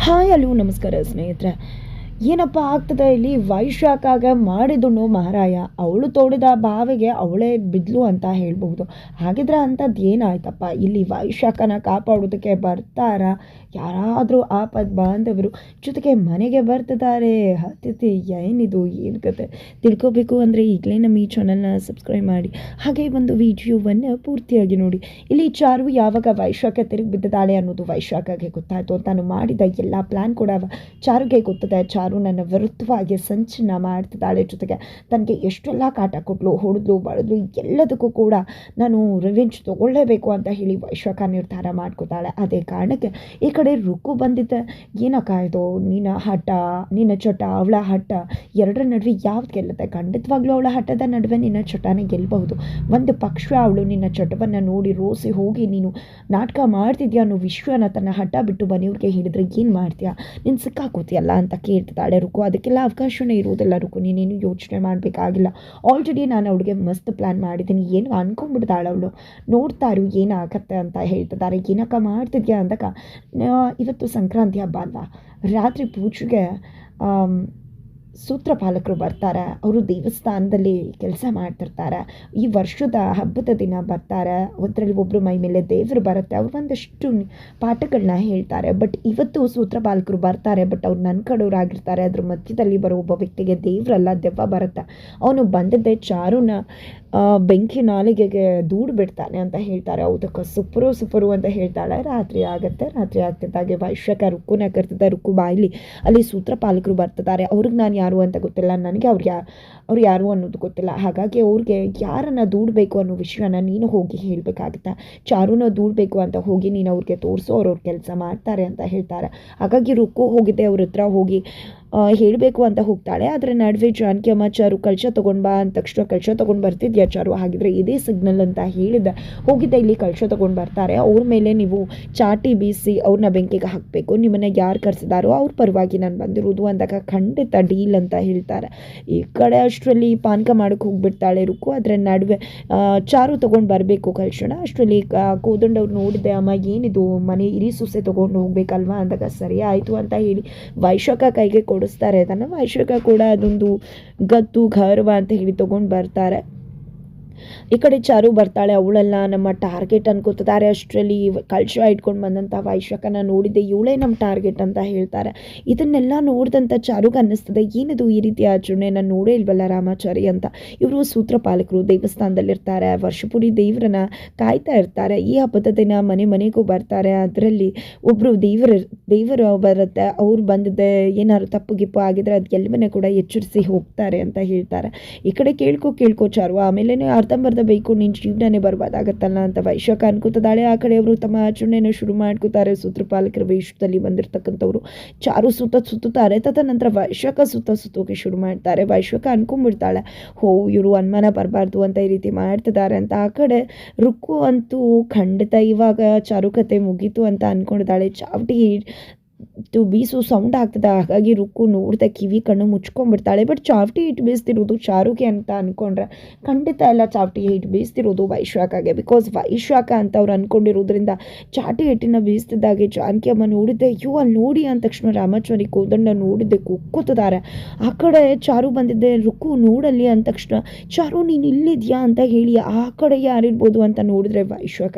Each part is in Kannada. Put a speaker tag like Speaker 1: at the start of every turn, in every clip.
Speaker 1: ಹಾಯ್ ಹಲೋ ನಮಸ್ಕಾರ ಸ್ನೇಹಿತರೆ. ಏನಪ್ಪ ಆಗ್ತದೆ ಇಲ್ಲಿ, ವೈಶಾಖಾಗ ಮಾಡಿದನು ಮಹಾರಾಯ, ಅವಳು ತೋಡಿದ ಬಾವಿಗೆ ಅವಳೇ ಬಿದ್ಲು ಅಂತ ಹೇಳ್ಬಹುದು. ಹಾಗಿದ್ರೆ ಅಂಥದ್ದು ಏನಾಯ್ತಪ್ಪ ಇಲ್ಲಿ? ವೈಶಾಖನ ಕಾಪಾಡೋದಕ್ಕೆ ಬರ್ತಾರ ಯಾರಾದರೂ ಆಪದ್ ಬಾಂಧವರು, ಜೊತೆಗೆ ಮನೆಗೆ ಬರ್ತಿದ್ದಾರೆ ಅತಿಥಿ. ಏನಿದು, ಏನು ಕತೆ ತಿಳ್ಕೊಬೇಕು ಅಂದರೆ ಈಗಲೇ ನಮ್ಮ ಈ ಚಾನಲ್ನ ಸಬ್ಸ್ಕ್ರೈಬ್ ಮಾಡಿ, ಹಾಗೆ ಒಂದು ವಿಡಿಯೋವನ್ನು ಪೂರ್ತಿಯಾಗಿ ನೋಡಿ. ಇಲ್ಲಿ ಚಾರು ಯಾವಾಗ ವೈಶಾಖ ತಿರುಗಿ ಬಿದ್ದಿದ್ದಾಳೆ ಅನ್ನೋದು ವೈಶಾಖಗೆ ಗೊತ್ತಾಯಿತು. ತಾನು ಮಾಡಿದ ಎಲ್ಲ ಪ್ಲ್ಯಾನ್ ಕೂಡ ಚಾರುಗೆ ಗೊತ್ತದೆ. ಚಾರು ನನ್ನ ವಿರುದ್ಧವಾಗಿ ಸಂಚನ ಮಾಡ್ತಿದ್ದಾಳೆ, ಜೊತೆಗೆ ತನಗೆ ಎಷ್ಟೆಲ್ಲ ಕಾಟ ಕೊಟ್ಲು, ಹೊಡೆದ್ಲು, ಬಳಿದ್ಲು, ಎಲ್ಲದಕ್ಕೂ ಕೂಡ ನಾನು ರಿವೆಂಜ್ ತೊಗೊಳ್ಳೇಬೇಕು ಅಂತ ಹೇಳಿ ವೈಶಾಖ ನಿರ್ಧಾರ ಮಾಡ್ಕೋತಾಳೆ. ಅದೇ ಕಾರಣಕ್ಕೆ ಈ ಕಡೆ ರುಕ್ಕು ಬಂದಿದ್ದೆ. ಏನಕ್ಕ ಇದು, ನಿನ್ನ ಹಠ, ನಿನ್ನ ಚಟ, ಅವಳ ಹಠ, ಎರಡರ ನಡುವೆ ಯಾವ್ದು ಗೆಲ್ಲುತ್ತೆ? ಖಂಡಿತವಾಗ್ಲೂ ಅವಳ ಹಠದ ನಡುವೆ ನಿನ್ನ ಚಟನೇ ಗೆಲ್ಲಬಹುದು. ಒಂದು ಪಕ್ಷ ಅವಳು ನಿನ್ನ ಚಟವನ್ನು ನೋಡಿ ರೋಸಿ ಹೋಗಿ ನೀನು ನಾಟಕ ಮಾಡ್ತಿದ್ಯಾ ಅನ್ನೋ ವಿಶ್ವನ ತನ್ನ ಹಠ ಬಿಟ್ಟು ಮನೆಯವ್ರಿಗೆ ಹೇಳಿದ್ರೆ ಏನು ಮಾಡ್ತೀಯಾ? ನೀನು ಸಿಕ್ಕಾಕೋತಿಯಲ್ಲ ಅಂತ ಕೇಳ್ತಿದ್ದಾಳೆ ರುಕ್ಕು. ಅದಕ್ಕೆಲ್ಲ ಅವಕಾಶನೇ ಇರುವುದಿಲ್ಲ ರುಕ್ಕು, ನೀನೇನು ಯೋಚನೆ ಮಾಡಬೇಕಾಗಿಲ್ಲ. ಆಲ್ರೆಡಿ ನಾನು ಅವಳಿಗೆ ಮಸ್ತ್ ಪ್ಲ್ಯಾನ್ ಮಾಡಿದ್ದೀನಿ. ಏನು ಅನ್ಕೊಂಡ್ಬಿಡ್ತಾಳೆ ಅವಳು, ನೋಡ್ತಾರು ಏನಾಗತ್ತೆ ಅಂತ ಹೇಳ್ತಿದ್ದಾರೆ. ಏನಕ್ಕ ಮಾಡ್ತಿದ್ಯಾ ಅಂದಾಗ, ಇವತ್ತು ಸಂಕ್ರಾಂತಿ ಹಬ್ಬ ಅಲ್ವಾ, ರಾತ್ರಿ ಪೂಜೆಗೆ ಸೂತ್ರಪಾಲಕರು ಬರ್ತಾರೆ. ಅವರು ದೇವಸ್ಥಾನದಲ್ಲಿ ಕೆಲಸ ಮಾಡ್ತಿರ್ತಾರೆ. ಈ ವರ್ಷದ ಹಬ್ಬದ ದಿನ ಬರ್ತಾರೆ. ಅದರಲ್ಲಿ ಒಬ್ಬರು ಮೈ ಮೇಲೆ ದೇವರು ಬರುತ್ತೆ. ಅವ್ರು ಒಂದಷ್ಟು ಪಾಠಗಳನ್ನ ಹೇಳ್ತಾರೆ. ಬಟ್ ಇವತ್ತು ಸೂತ್ರಪಾಲಕರು ಬರ್ತಾರೆ, ಬಟ್ ಅವ್ರು ನನ್ನ ಕಡೆಯವರಾಗಿರ್ತಾರೆ. ಅದ್ರ ಮಧ್ಯದಲ್ಲಿ ಬರೋ ಒಬ್ಬ ವ್ಯಕ್ತಿಗೆ ದೇವರಲ್ಲ ದೆವ್ವ ಬರುತ್ತೆ. ಅವನು ಬಂದದ್ದೇ ಚಾರುನ ಬೆಂಕಿ ನಾಲಿಗೆಗೆ ದೂಡು ಬಿಡ್ತಾನೆ ಅಂತ ಹೇಳ್ತಾರೆ. ಹೌದಕ್ಕೆ ಸುಪರು ಅಂತ ಹೇಳ್ತಾಳೆ. ರಾತ್ರಿ ಆಗುತ್ತೆ. ರಾತ್ರಿ ಆಗ್ತಿದ್ದಾಗೆ ವೈಶಾಖ ರುಕ್ಕುನ ಕರ್ತಿದ್ದ. ರುಕ್ಕು ಬಾಯಿಲಿ ಅಲ್ಲಿ ಸೂತ್ರಪಾಲಕರು ಬರ್ತಿದ್ದಾರೆ. ಅವ್ರಿಗೆ ನಾನು ಯಾರು ಅಂತ ಗೊತ್ತಿಲ್ಲ, ನನಗೆ ಅವ್ರು ಯಾರು ಅನ್ನೋದು ಗೊತ್ತಿಲ್ಲ. ಹಾಗಾಗಿ ಅವ್ರಿಗೆ ಯಾರನ್ನು ದೂಡಬೇಕು ಅನ್ನೋ ವಿಷಯನ ನೀನು ಹೋಗಿ ಹೇಳಬೇಕಾಗುತ್ತೆ. ಚಾರುನ ದೂಡಬೇಕು ಅಂತ ಹೋಗಿ ನೀನು ಅವ್ರಿಗೆ ತೋರಿಸೋ, ಅವ್ರ ಕೆಲಸ ಮಾಡ್ತಾರೆ ಅಂತ ಹೇಳ್ತಾರೆ. ಹಾಗಾಗಿ ರುಕ್ಕು ಹೋಗಿದ್ದೆ ಅವ್ರ ಹತ್ರ ಹೋಗಿ ಹೇಳಬೇಕು ಅಂತ ಹೋಗ್ತಾಳೆ. ಅದರ ನಡುವೆ ಜಾನಕಿ ಅಮ್ಮ, ಚಾರು ಕಳಶ ತೊಗೊಂಡು ಬಾ ಅಂದ ತಕ್ಷಣ ಕಳಶ ತೊಗೊಂಡು ಬರ್ತಿದ್ಯಾ ಚಾರು? ಹಾಗಿದ್ರೆ ಇದೇ ಸಿಗ್ನಲ್ ಅಂತ ಹೇಳಿದ್ದೆ. ಹೋಗಿದ್ದೆ, ಇಲ್ಲಿ ಕಳಶ ತೊಗೊಂಡು ಬರ್ತಾರೆ. ಅವ್ರ ಮೇಲೆ ನೀವು ಚಾಟಿ ಬೀಸಿ ಅವ್ರನ್ನ ಬೆಂಕಿಗೆ ಹಾಕಬೇಕು. ನಿಮ್ಮನ್ನ ಯಾರು ಕರೆಸಿದಾರೋ ಅವ್ರ ಪರವಾಗಿ ನಾನು ಬಂದಿರೋದು ಅಂದಾಗ ಖಂಡಿತ ಡೀಲ್ ಅಂತ ಹೇಳ್ತಾರೆ. ಈ ಕಡೆ ಅಷ್ಟರಲ್ಲಿ ಪಾನಕ ಮಾಡೋಕ್ಕೆ ಹೋಗ್ಬಿಡ್ತಾಳೆ ರುಕ್ಕು. ಅದರ ನಡುವೆ ಚಾರು ತೊಗೊಂಡು ಬರಬೇಕು ಕಳಶನ. ಅಷ್ಟರಲ್ಲಿ ಕೋದಂಡವ್ರು ನೋಡಿದ್ದೆ, ಅಮ್ಮ ಏನಿದು ಮನೆ ಇರಿ ಸೊಸೆ ತೊಗೊಂಡು ಹೋಗ್ಬೇಕಲ್ವಾ ಅಂದಾಗ ಸರಿ ಆಯಿತು ಅಂತ ಹೇಳಿ ವೈಶಾಖ ಕೈಗೆ ಕೊಡಿಸ್ತಾರೆ ಅದನ್ನು. ವೈಶಾಖ ಕೂಡ ಅದೊಂದು ಗತ್ತು ಗೌರವ ಅಂತ ಹೇಳಿ ತೊಗೊಂಡು ಬರ್ತಾರೆ. ಈ ಕಡೆ ಚಾರು ಬರ್ತಾಳೆ. ಅವಳೆಲ್ಲ ನಮ್ಮ ಟಾರ್ಗೆಟ್ ಅನ್ಕೋತಿದ್ದಾರೆ. ಅಷ್ಟರಲ್ಲಿ ಕಳಶ ಇಟ್ಕೊಂಡು ಬಂದಂಥ ವೈಶಾಖನ ನೋಡಿದ್ದೆ, ಇವಳೇ ನಮ್ಮ ಟಾರ್ಗೆಟ್ ಅಂತ ಹೇಳ್ತಾರೆ. ಇದನ್ನೆಲ್ಲ ನೋಡಿದಂಥ ಚಾರುಗೆ ಅನ್ನಿಸ್ತದೆ, ಏನಿದು ಈ ರೀತಿ ಆಚರಣೆ, ನಾನು ನೋಡೇ ಇಲ್ವಲ್ಲ ರಾಮಾಚಾರಿ ಅಂತ. ಇವರು ಸೂತ್ರಪಾಲಕರು ದೇವಸ್ಥಾನದಲ್ಲಿರ್ತಾರೆ. ವರ್ಷಪೂರಿ ದೇವರನ್ನ ಕಾಯ್ತಾ ಇರ್ತಾರೆ. ಈ ಹಬ್ಬದ ದಿನ ಮನೆಗೂ ಬರ್ತಾರೆ. ಅದರಲ್ಲಿ ಒಬ್ಬರು ದೇವರು ಬರುತ್ತೆ. ಅವ್ರು ಬಂದಿದ್ದೆ ಏನಾದ್ರು ತಪ್ಪು ಗಿಪ್ಪು ಆಗಿದ್ರೆ ಅದಕ್ಕೆಲ್ಲವನ್ನೇ ಕೂಡ ಎಚ್ಚರಿಸಿ ಹೋಗ್ತಾರೆ ಅಂತ ಹೇಳ್ತಾರೆ. ಈ ಕಡೆ ಕೇಳ್ಕೊ ಚಾರು, ಆಮೇಲೆ ಅರ್ಧಂಬರ್ಧ ಬೇಕು, ನಿನ್ನ ಜೀವನನೇ ಬರ್ಬಾದಾಗತ್ತಲ್ಲ ಅಂತ ವೈಶಾಖ ಅನ್ಕೋತಿದ್ದಾಳೆ. ಆ ಕಡೆ ಅವರು ತಮ್ಮ ಆಚರಣೆಯನ್ನು ಶುರು ಮಾಡ್ಕೋತಾರೆ. ಸೂತ್ರಪಾಲಕರ ವೇಷದಲ್ಲಿ ಬಂದಿರತಕ್ಕಂಥವ್ರು ಚಾರು ಸುತ್ತಾರೆ. ತದನಂತರ ವೈಶಾಖ ಸುತ್ತೋಕೆ ಶುರು ಮಾಡ್ತಾರೆ. ವೈಶಾಖ ಅನ್ಕೊಂಡ್ಬಿಡ್ತಾಳೆ, ಇವರು ಅನುಮಾನ ಬರಬಾರ್ದು ಅಂತ ಈ ರೀತಿ ಮಾಡ್ತಿದ್ದಾರೆ ಅಂತ. ಆ ಕಡೆ ರುಕ್ಕು ಅಂತೂ ಖಂಡಿತ ಇವಾಗ ಚಾರು ಕತೆ ಮುಗೀತು ಅಂತ ಅನ್ಕೊಂಡಿದ್ದಾಳೆ. ಚಾವಟಿ ಬೀಸು ಸೌಂಡ್ ಆಗ್ತದೆ. ಹಾಗಾಗಿ ರುಕ್ಕು ನೋಡ್ದೆ ಕಿವಿ ಕಣ್ಣು ಮುಚ್ಕೊಂಡ್ಬಿಡ್ತಾಳೆ. ಬಟ್ ಚಾವಟಿ ಹಿಟ್ಟು ಬೀಸ್ತಿರೋದು ಚಾರುಗೆ ಅಂತ ಅಂದ್ಕೊಂಡ್ರೆ ಖಂಡಿತ ಎಲ್ಲ ಚಾವಟಿ ಹಿಟ್ಟು ಬೀಸ್ತಿರೋದು ವೈಶಾಖಗೆ. ಬಿಕಾಸ್ ವೈಶಾಖ ಅಂತ ಅವ್ರು ಅಂದ್ಕೊಂಡಿರೋದ್ರಿಂದ ಚಾಟಿ ಹಿಟ್ಟಿನ ಬೀಸ್ತಿದ್ದಾಗೆ ಜಾನಕಿ ಅಮ್ಮ ನೋಡಿದ್ದೆ. ಅಲ್ಲಿ ನೋಡಿ ಅಂದ ತಕ್ಷಣ ರಾಮಾಚಾರಿ ಕೋದಂಡ ನೋಡಿದ್ದೆ ಕುಕ್ಕುತ್ತಿದ್ದಾರೆ. ಆ ಕಡೆ ಚಾರು ಬಂದಿದ್ದೆ. ರುಕ್ಕು ನೋಡಲ್ಲಿ ಅಂದ ತಕ್ಷಣ ಚಾರು ನೀನು ಇಲ್ಲಿದ್ಯಾ ಅಂತ ಹೇಳಿ ಆ ಕಡೆ ಯಾರಿರ್ಬೋದು ಅಂತ ನೋಡಿದ್ರೆ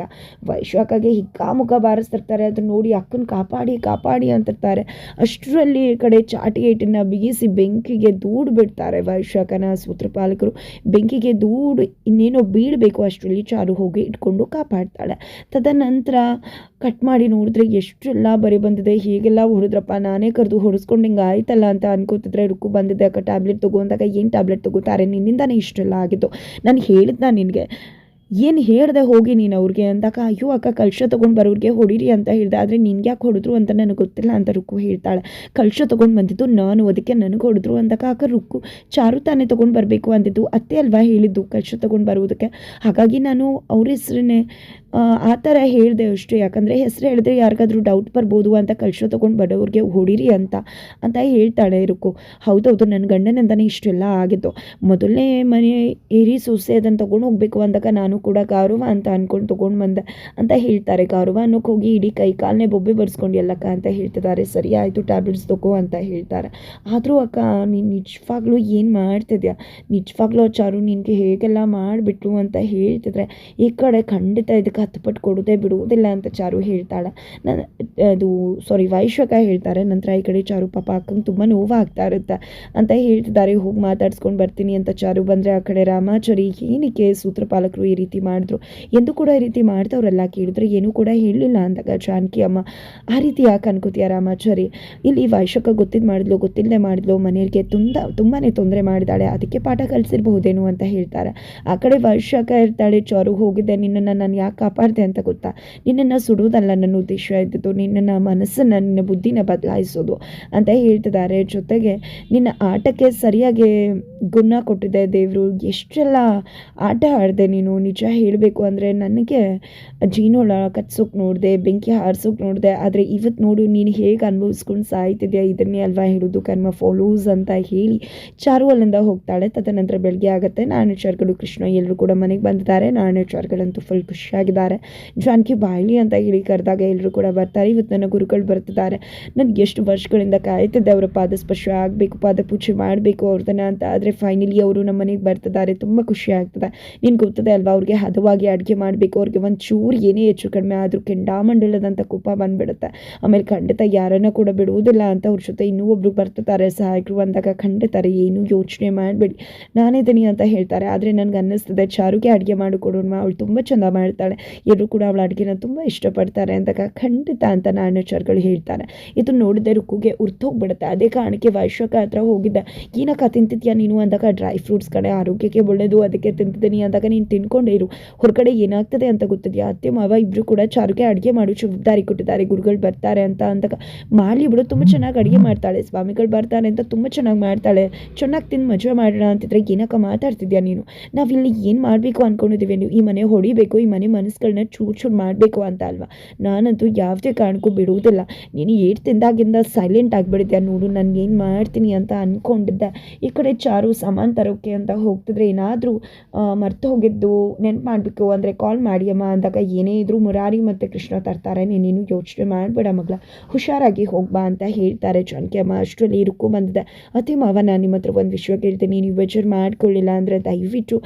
Speaker 1: ವೈಶಾಖಗೆ ಹಿಗ್ಗಾಮುಖ ಬಾರಿಸ್ತಿರ್ತಾರೆ. ಅದನ್ನ ನೋಡಿ ಅಕ್ಕನ ಕಾಪಾಡಿ ಅಂತಿರ್ತಾರೆ. ಅಷ್ಟರಲ್ಲಿ ಈ ಕಡೆ ಚಾಟಿ ಹಿಟ್ಟನ್ನು ಬಿಗಿಸಿ ಬೆಂಕಿಗೆ ದೂಡು ಬಿಡ್ತಾರೆ ವೈಶಾಖನ ಸೂತ್ರಪಾಲಕರು. ಬೆಂಕಿಗೆ ದೂಡು ಇನ್ನೇನೋ ಬೀಳಬೇಕು, ಅಷ್ಟರಲ್ಲಿ ಚಾರು ಹೋಗಿ ಇಟ್ಕೊಂಡು ಕಾಪಾಡ್ತಾಳೆ. ತದನಂತರ ಕಟ್ ಮಾಡಿ ನೋಡಿದ್ರೆ ಎಷ್ಟೆಲ್ಲ ಬರೀ ಬಂದಿದೆ. ಹೀಗೆಲ್ಲ ಹೊಡೆದ್ರಪ್ಪ, ನಾನೇ ಕರೆದು ಹೊಡೆಸ್ಕೊಂಡು ಹಿಂಗೆ ಆಯ್ತಲ್ಲ ಅಂತ ಅನ್ಕೋತಿದ್ರೆ ರುಕ್ಕು ಬಂದಿದ್ದೆ. ಅಕ್ಕ ಟ್ಯಾಬ್ಲೆಟ್ ತೊಗೊಂಡಾಗ ಏನು ಟ್ಯಾಬ್ಲೆಟ್ ತೊಗೋತಾರೆ, ನಿನ್ನಿಂದಾನೇ ಇಷ್ಟೆಲ್ಲ ಆಗಿತ್ತು, ನಾನು ಹೇಳಿದ್ನ ನಿನಗೆ, ಏನು ಹೇಳ್ದೆ ಹೋಗಿ ನೀನು ಅವ್ರಿಗೆ ಅಂದಾಗ, ಅಯ್ಯೋ ಅಕ್ಕ ಕಳಶ ತೊಗೊಂಡು ಬರೋರಿಗೆ ಹೊಡೀರಿ ಅಂತ ಹೇಳಿದೆ, ಆದರೆ ನಿನ್ಗೆ ಯಾಕೆ ಹೊಡೆದ್ರು ಅಂತ ನನಗೆ ಗೊತ್ತಿಲ್ಲ ಅಂತ ರುಕ್ಕು ಹೇಳ್ತಾಳೆ. ಕಳಶ ತೊಗೊಂಡು ಬಂದಿದ್ದು ನಾನು, ಅದಕ್ಕೆ ನನಗೆ ಹೊಡೆದ್ರು ಅಂದಾಗ ಆಗ ರುಕ್ಕು, ಚಾರು ತಾನೇ ತೊಗೊಂಡು ಬರಬೇಕು ಅಂದಿದ್ದು, ಅತ್ತೆ ಅಲ್ವಾ ಹೇಳಿದ್ದು ಕಳಶ ತೊಗೊಂಡು ಬರುವುದಕ್ಕೆ, ಹಾಗಾಗಿ ನಾನು ಅವ್ರ ಹೆಸ್ರನ್ನೇ ಆ ಥರ ಹೇಳಿದೆ ಅಷ್ಟೇ. ಯಾಕಂದರೆ ಹೆಸರು ಹೇಳಿದ್ರೆ ಯಾರಿಗಾದ್ರೂ ಡೌಟ್ ಬರ್ಬೋದು ಅಂತ ಕಳಶ ತೊಗೊಂಡು ಬರೋರಿಗೆ ಹೊಡೀರಿ ಅಂತ ಹೇಳ್ತಾಳೆ ರುಕ್ಕು. ಹೌದೌದು, ನನ್ನ ಗಂಡನಿಂದನೇ ಇಷ್ಟೆಲ್ಲ ಆಗಿದ್ದು. ಮೊದಲನೇ ಮನೆ ಏರಿ ಸೊಸೆ ಅದನ್ನು ತೊಗೊಂಡು ಹೋಗಬೇಕು ಅಂದಾಗ ನಾನು ಕೂಡ ಗೌರವ ಅಂತ ಅಂದ್ಕೊಂಡು ತೊಗೊಂಡು ಬಂದೆ ಅಂತ ಹೇಳ್ತಾರೆ. ಗೌರವ ಅನ್ನೋಕೆ ಹೋಗಿ ಇಡೀ ಕೈ ಕಾಲನ್ನೇ ಬೊಬ್ಬೆ ಬರ್ಸ್ಕೊಂಡಿಯಲ್ಲಕ್ಕ ಅಂತ ಹೇಳ್ತಿದ್ದಾರೆ. ಸರಿ ಆಯಿತು ಟ್ಯಾಬ್ಲೆಟ್ಸ್ ತಗೋ ಅಂತ ಹೇಳ್ತಾರೆ. ಆದರೂ ಅಕ್ಕ ನೀನು ನಿಜವಾಗ್ಲೂ ಏನು ಮಾಡ್ತಿದ್ಯಾ, ನಿಜವಾಗ್ಲೂ ಚಾರು ನಿನಗೆ ಹೇಗೆಲ್ಲ ಮಾಡಿಬಿಟ್ರು ಅಂತ ಹೇಳ್ತಿದ್ರೆ ಈ ಕಡೆ ಖಂಡಿತ ಇದಕ್ಕೆ ಹತ್ತುಪಟ್ಟು ಕೊಡೋದೇ ಬಿಡುವುದಿಲ್ಲ ಅಂತ ಚಾರು ಹೇಳ್ತಾಳೆ. ಅದು ಸಾರಿ ವೈಶ್ವಕ ಹೇಳ್ತಾರೆ. ನಂತರ ಈ ಕಡೆ ಚಾರು ಪಾಪ ಅಕ್ಕಂಗೆ ತುಂಬ ನೋವಾಗ್ತಾ ಇರುತ್ತೆ ಅಂತ ಹೇಳ್ತಿದ್ದಾರೆ. ಹೋಗಿ ಮಾತಾಡ್ಸ್ಕೊಂಡು ಬರ್ತೀನಿ ಅಂತ ಚಾರು ಬಂದರೆ ಆ ಕಡೆ ರಾಮಾಚಾರಿ ಏನಕ್ಕೆ ಸೂತ್ರಪಾಲಕರು ಈ ರೀತಿ ಮಾಡಿದ್ರು, ಎಂದು ಕೂಡ ಈ ರೀತಿ ಮಾಡ್ದವ್ರೆಲ್ಲ ಕೇಳಿದ್ರೆ ಏನೂ ಕೂಡ ಹೇಳಲಿಲ್ಲ ಅಂದಾಗ ಜಾನಕಿ ಅಮ್ಮ ಆ ರೀತಿ ಯಾಕೆ ಅನ್ಕೋತೀಯ ರಾಮಾಚಾರಿ, ಇಲ್ಲಿ ವೈಶ್ವಕ ಗೊತ್ತಿದ್ದು ಮಾಡಿದ್ಲು ಗೊತ್ತಿಲ್ಲದೆ ಮಾಡಿದ್ಲು, ಮನೆಯವರಿಗೆ ತುಂಬಾ ತೊಂದರೆ ಮಾಡಿದಾಳೆ, ಅದಕ್ಕೆ ಪಾಠ ಕಲಿಸಿರ್ಬಹುದೇನು ಅಂತ ಹೇಳ್ತಾರೆ. ಆ ಕಡೆ ವೈಶ್ವಕ ಇರ್ತಾಳೆ, ಚಾರು ಹೋಗಿದ್ದೆ ನಿನ್ನನ್ನು ನಾನು ಯಾಕೆ ಕಾಪಾಡಿದೆ ಅಂತ ಗೊತ್ತಾ, ನಿನ್ನನ್ನು ಸುಡೋದಲ್ಲ ನನ್ನ ಉದ್ದೇಶ ಇದ್ದಿದ್ದು, ನಿನ್ನನ್ನು ಮನಸ್ಸನ್ನು ನಿನ್ನ ಬುದ್ಧಿನ ಬದಲಾಯಿಸೋದು ಅಂತ ಹೇಳ್ತಿದ್ದಾರೆ. ಜೊತೆಗೆ ನಿನ್ನ ಆಟಕ್ಕೆ ಸರಿಯಾಗಿ ಗುಣ ಕೊಟ್ಟಿದೆ ದೇವರು, ಎಷ್ಟೆಲ್ಲ ಆಟ ಆಡಿದೆ ನೀನು. ನಿಜ ಹೇಳಬೇಕು ಅಂದರೆ ನನಗೆ ಜೀನೋಳ ಕಟ್ಸೋಕೆ ನೋಡಿದೆ, ಬೆಂಕಿ ಹಾರಿಸೋಕೆ ನೋಡಿದೆ, ಆದರೆ ಇವತ್ತು ನೋಡು ನೀನು ಹೇಗೆ ಅನುಭವಿಸ್ಕೊಂಡು ಸಾಯ್ತಿದ್ಯಾ, ಇದನ್ನೇ ಅಲ್ವಾ ಹೇಳೋದು ಕರ್ಮ ಫಾಲೋಸ್ ಅಂತ ಹೇಳಿ ಚಾರು ಅಲ್ಲಿಂದ ಹೋಗ್ತಾಳೆ. ತದನಂತರ ಬೆಳಗ್ಗೆ ಆಗುತ್ತೆ. ನಾಣೇಶ್ವರಗಳು ಕೃಷ್ಣ ಎಲ್ಲರೂ ಕೂಡ ಮನೆಗೆ ಬಂದಿದ್ದಾರೆ. ನಾಣೇಶ್ವರಗಳಂತೂ ಫುಲ್ ಖುಷಿಯಾಗಿದ್ದಾರೆ. ಜಾನಕಿ ಬಾಯ್ಲಿ ಅಂತ ಹೇಳಿ ಕರೆದಾಗ ಎಲ್ಲರೂ ಕೂಡ ಬರ್ತಾರೆ. ಇವತ್ತು ನನ್ನ ಗುರುಗಳು ಬರ್ತಿದ್ದಾರೆ, ನನಗೆ ಎಷ್ಟು ವರ್ಷಗಳಿಂದ ಕಾಯ್ತಿದ್ದೆ ಅವರ ಪಾದಸ್ಪರ್ಶ ಆಗಬೇಕು, ಪಾದಪೂಜೆ ಮಾಡಬೇಕು ಅವ್ರದನ್ನ ಅಂತ. ಆದರೆ ಫೈನಲಿ ಅವರು ನಮ್ಮ ಮನೆಗೆ ಬರ್ತಿದ್ದಾರೆ, ತುಂಬ ಖುಷಿ ಆಗ್ತದೆ. ನಿನ್ಗೆ ಗೊತ್ತದೆ ಅಲ್ವಾ, ಅವ್ರಿಗೆ ಹದವಾಗಿ ಅಡುಗೆ ಮಾಡಬೇಕು, ಅವ್ರಿಗೆ ಒಂದು ಚೂರು ಏನೇ ಹೆಚ್ಚು ಕಡಿಮೆ ಆದರೂ ಕೆಂಡಾಮಂಡಲದಂಥ ಕೋಪ ಬಂದುಬಿಡುತ್ತೆ. ಆಮೇಲೆ ಖಂಡಿತ ಯಾರನ್ನ ಕೂಡ ಬಿಡುವುದಿಲ್ಲ ಅಂತ ಅವ್ರ ಜೊತೆ ಇನ್ನೂ ಒಬ್ರು ಬರ್ತಿದ್ದಾರೆ ಸಹಾಯಕರು ಅಂದಾಗ ಖಂಡಿತಾರೆ ಏನೂ ಯೋಚನೆ ಮಾಡಬೇಡಿ ನಾನಿದ್ದೀನಿ ಅಂತ ಹೇಳ್ತಾರೆ. ಆದರೆ ನನಗೆ ಅನ್ನಿಸ್ತದೆ ಚಾರುಗೆ ಅಡುಗೆ ಮಾಡಿಕೊಡೋಣ, ಅವಳು ತುಂಬ ಚೆಂದ ಮಾಡ್ತಾಳೆ, ಎಲ್ಲರೂ ಕೂಡ ಅವಳ ಅಡುಗೆನ ತುಂಬ ಇಷ್ಟಪಡ್ತಾರೆ ಅಂದಾಗ ಖಂಡಿತ ಅಂತ ನಾಣ್ಯಚಾರ್ಗಳು ಹೇಳ್ತಾರೆ. ಇದು ನೋಡಿದೆ ರುಕ್ಕುಗೆ ಉರ್ತೋಗ್ಬಿಡುತ್ತೆ. ಅದೇ ಕಾರಣಕ್ಕೆ ವೈಶ್ವಕ ಹತ್ರ ಹೋಗಿದ್ದೆ, ಏನಕ್ಕ ತಿಂತಿದ್ಯಾ ನೀನು ಅಂದಾಗ ಡ್ರೈ ಫ್ರೂಟ್ಸ್ ಕಡೆ ಆರೋಗ್ಯಕ್ಕೆ ಒಳ್ಳೆಯದು ಅದಕ್ಕೆ ತಿಂತಿದ್ದೀನಿ ಅಂದಾಗ ನೀನು ತಿನ್ಕೊಂಡೇ ಇರು, ಹೊರಗಡೆ ಏನಾಗ್ತದೆ ಅಂತ ಗೊತ್ತಿದೆಯಾ, ಅತ್ತೆ ಮಾವ ಇಬ್ಬರು ಕೂಡ ಚಾರುಗೆ ಅಡುಗೆ ಮಾಡಿ ಜವಾಬ್ದಾರಿ ಕೊಟ್ಟಿದ್ದಾರೆ, ಗುರುಗಳು ಬರ್ತಾರೆ ಅಂತ ಅಂದಾಗ ಮಾಡಲಿ ಬಿಡು, ತುಂಬ ಚೆನ್ನಾಗಿ ಅಡುಗೆ ಮಾಡ್ತಾಳೆ, ಸ್ವಾಮಿಗಳು ಬರ್ತಾರೆ ಅಂತ ತುಂಬ ಚೆನ್ನಾಗಿ ಮಾಡ್ತಾಳೆ, ಚೆನ್ನಾಗಿ ತಿಂದು ಮಜಾ ಮಾಡೋಣ ಅಂತಿದ್ರೆ ಏನಕ್ಕ ಮಾತಾಡ್ತಿದ್ಯಾ ನೀನು, ನಾವಿಲ್ಲಿ ಏನು ಮಾಡಬೇಕು ಅಂದ್ಕೊಂಡಿದ್ದೀವಿ, ನೀವು ಈ ಮನೆ ಹೊಡಿಬೇಕು, ಈ ಮನೆ ಮನಸ್ಸುಗಳನ್ನ ಚೂರು ಚೂರು ಮಾಡಬೇಕು ಅಂತ ಅಲ್ವಾ. ನಾನಂತೂ ಯಾವುದೇ ಕಾರಣಕ್ಕೂ ಬಿಡುವುದಿಲ್ಲ, ನೀನು ಏಟ್ ತಿಂದಾಗಿಂದ ಸೈಲೆಂಟ್ ಆಗಿಬಿಡಿದ್ಯಾ ನೋಡು, ನಾನು ಏನು ಮಾಡ್ತೀನಿ ಅಂತ ಅಂದ್ಕೊಂಡಿದ್ದೆ. ಈ ಕಡೆ ಚಾರು ಸಾಮಾನು ತರೋಕೆ ಅಂತ ಹೋಗ್ತಿದ್ರೆ ಏನಾದರೂ ಮರ್ತು ಹೋಗಿದ್ದು ನೆನ್ಪು ಮಾಡಬೇಕು ಅಂದರೆ ಕಾಲ್ ಮಾಡಿಯಮ್ಮ ಅಂದಾಗ ಏನೇ ಇದ್ರೂ ಮುರಾರಿ ಮತ್ತು ಕೃಷ್ಣ ತರ್ತಾರೆ, ನೀನೇನು ಯೋಚನೆ ಮಾಡಬೇಡ ಮಗಳ, ಹುಷಾರಾಗಿ ಹೋಗ್ಬಾ ಅಂತ ಹೇಳ್ತಾರೆ ಜಾನಕಿ ಅಮ್ಮ. ಅಷ್ಟರಲ್ಲಿ ರುಕ್ಕು ಬಂದಿದೆ. ಅತಿ ಮಾವ ನಾನು ನಿಮ್ಮ ಹತ್ರ ಒಂದು ವಿಷಯ ಕೇಳ್ತೀನಿ, ನೀವು ಬೇಜಾರು ಮಾಡ್ಕೊಳ್ಳಿಲ್ಲ ಅಂದರೆ ದಯವಿಟ್ಟು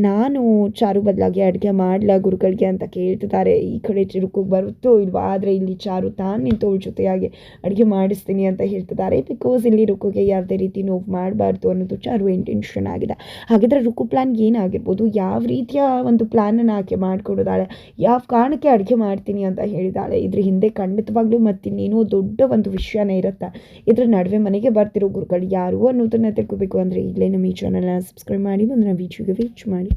Speaker 1: ನಾನು ಚಾರು ಬದಲಾಗಿ ಅಡುಗೆ ಮಾಡಲ ಗುರುಗಳಿಗೆ ಅಂತ ಕೇಳ್ತಿದ್ದಾರೆ. ಈ ಕಡೆ ರುಕ್ಕು ಬರುತ್ತೋ ಇಲ್ವಾ, ಆದರೆ ಇಲ್ಲಿ ಚಾರು ತಾನು ನಿಂತು ಅವಳ ಜೊತೆಯಾಗಿ ಅಡುಗೆ ಮಾಡಿಸ್ತೀನಿ ಅಂತ ಹೇಳ್ತಿದ್ದಾರೆ. ಬಿಕಾಸ್ ಇಲ್ಲಿ ರುಕ್ಕುಗೆ ಯಾವುದೇ ರೀತಿ ನೋವು ಮಾಡಬಾರ್ದು ಅನ್ನೋದು ಚಾರು ಇಂಟೆನ್ಷನ್ ಆಗಿದೆ. ಹಾಗಿದ್ರೆ ರುಕ್ಕು ಪ್ಲ್ಯಾನ್ ಏನಾಗಿರ್ಬೋದು, ಯಾವ ರೀತಿಯ ಒಂದು ಪ್ಲ್ಯಾನನ್ನು ಆಕೆ ಮಾಡಿಕೊಡೋದಾಳೆ, ಯಾವ ಕಾರಣಕ್ಕೆ ಅಡುಗೆ ಮಾಡ್ತೀನಿ ಅಂತ ಹೇಳಿದಾಳೆ, ಇದ್ರ ಹಿಂದೆ ಖಂಡಿತವಾಗ್ಲೂ ಮತ್ತಿನ್ನೇನೋ ದೊಡ್ಡ ಒಂದು ವಿಷಯನೇ ಇರುತ್ತೆ. ಇದ್ರ ನಡುವೆ ಮನೆಗೆ ಬರ್ತಿರೋ ಗುರುಗಳು ಯಾರು ಅನ್ನೋದನ್ನು ತಿಳ್ಕೋಬೇಕು ಅಂದರೆ ಇಲ್ಲೇ ನಮ್ಮ ಈ ಚಾನಲ್ನ ಸಬ್ಸ್ಕ್ರೈಬ್ ಮಾಡಿ, ಮುಂದಿನ ವೀಡಿಯೋಗೆ ವೇಚ್ ಮಾಡಿ.